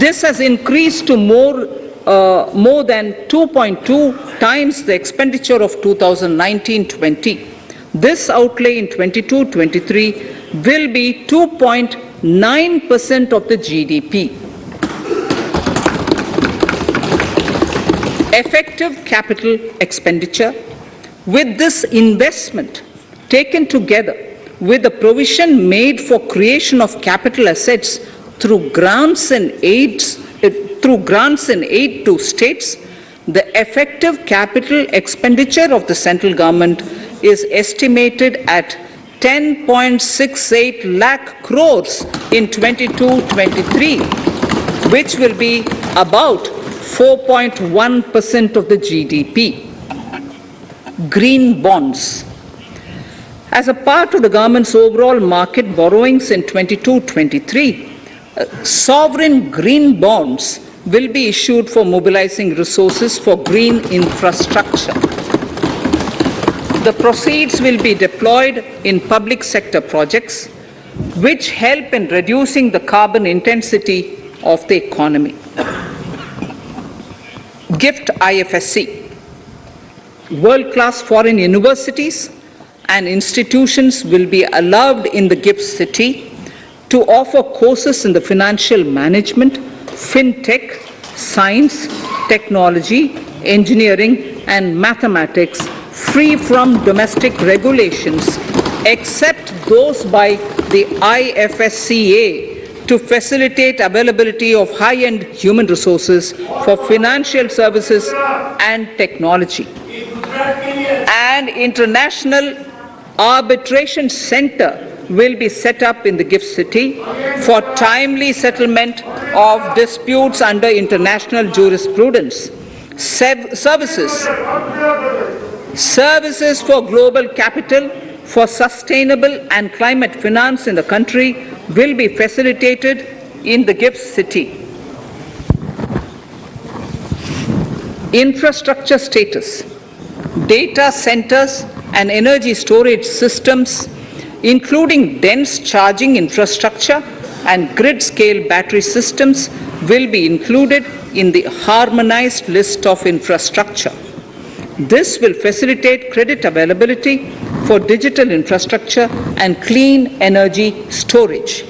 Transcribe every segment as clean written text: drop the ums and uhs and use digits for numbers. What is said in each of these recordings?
This has increased to more than 2.2 times the expenditure of 2019-20. This outlay in 22-23 will be 2.9% of the GDP. Effective capital expenditure. With this investment taken together with the provision made for creation of capital assets through grants and aid to states, the effective capital expenditure of the central government is estimated at 10.68 lakh crores in 22-23, which will be about 4.1% of the GDP. Green bonds. As a part of the government's overall market borrowings in 22-23, sovereign green bonds will be issued for mobilizing resources for green infrastructure. The proceeds will be deployed in public sector projects which help in reducing the carbon intensity of the economy. Gift IFSC. World-class foreign universities and institutions will be allowed in the gift city to offer courses in the financial management, fintech, science, technology, engineering, and mathematics free from domestic regulations, except those by the IFSCA to facilitate availability of high-end human resources for financial services and technology. An international arbitration center will be set up in the gift city for timely settlement of disputes under international jurisprudence. Services for global capital for sustainable and climate finance in the country will be facilitated in the gift city. Infrastructure status. Data centers and energy storage systems, including dense charging infrastructure and grid-scale battery systems, will be included in the harmonized list of infrastructure. This will facilitate credit availability for digital infrastructure and clean energy storage.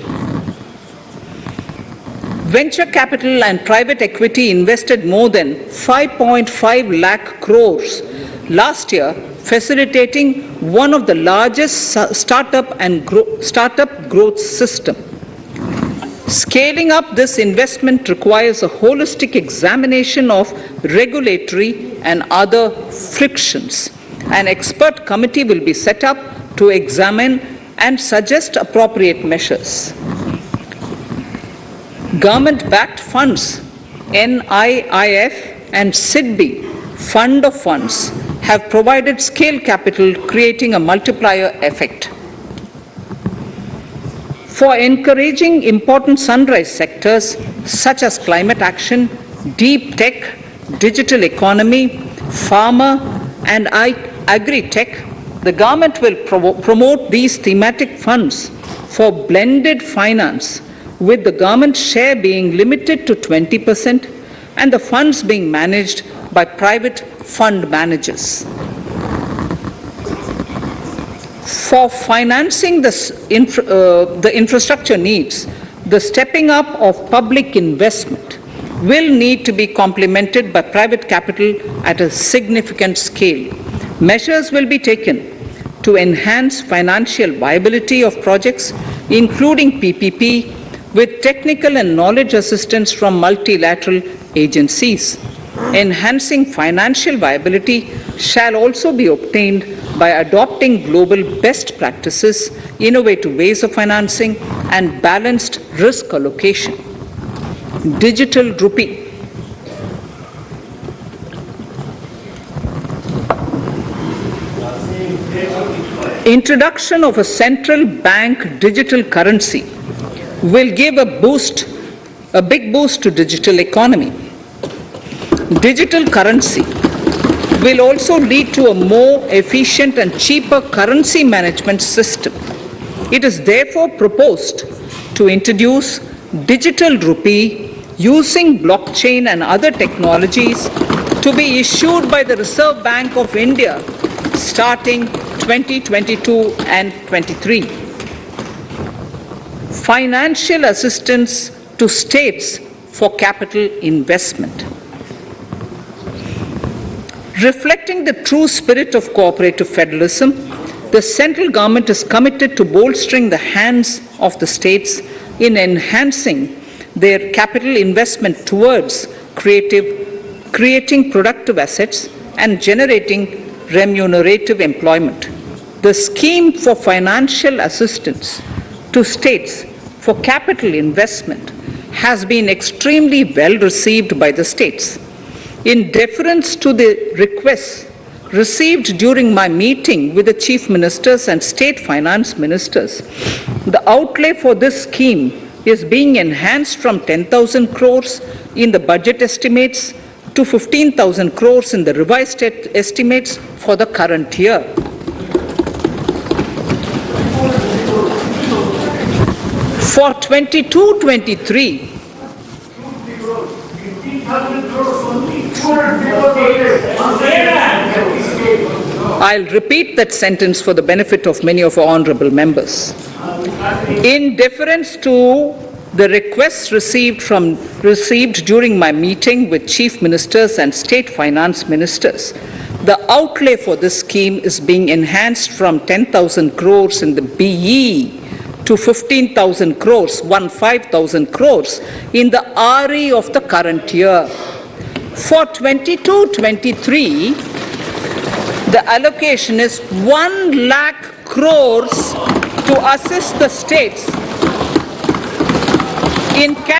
Venture capital and private equity invested more than 5.5 lakh crores last year, facilitating one of the largest startup growth system. Scaling up this investment requires a holistic examination of regulatory and other frictions. An expert committee will be set up to examine and suggest appropriate measures. Government-backed funds, NIIF and SIDBI, Fund of Funds, have provided scale capital, creating a multiplier effect. For encouraging important sunrise sectors such as climate action, deep tech, digital economy, pharma, and agri-tech, the government will promote these thematic funds for blended finance, with the government share being limited to 20% and the funds being managed by private fund managers. For financing the infrastructure needs, the stepping up of public investment will need to be complemented by private capital at a significant scale. Measures will be taken to enhance financial viability of projects, including PPP, with technical and knowledge assistance from multilateral agencies. Enhancing financial viability shall also be obtained by adopting global best practices, innovative ways of financing, and balanced risk allocation. Digital rupee. Introduction of a central bank digital currency will give a big boost to digital economy. Digital currency will also lead to a more efficient and cheaper currency management system. It is therefore proposed to introduce digital rupee using blockchain and other technologies to be issued by the Reserve Bank of India starting 2022 and 23. Financial assistance to states for capital investment. Reflecting the true spirit of cooperative federalism, the central government is committed to bolstering the hands of the states in enhancing their capital investment towards creating productive assets and generating remunerative employment. The scheme for financial assistance to states for capital investment has been extremely well received by the states. In deference to the requests received during my meeting with the chief ministers and state finance ministers, the outlay for this scheme is being enhanced from 10,000 crores in the budget estimates to 15,000 crores in the revised estimates for the current year. For 22-23, I'll repeat that sentence for the benefit of many of our honorable members. In deference to the requests received during my meeting with chief ministers and state finance ministers, the outlay for this scheme is being enhanced from 10,000 crores in the BE to 15,000 crores, 15,000 crores in the RE of the current year. For 22-23, the allocation is 1 lakh crores to assist the states in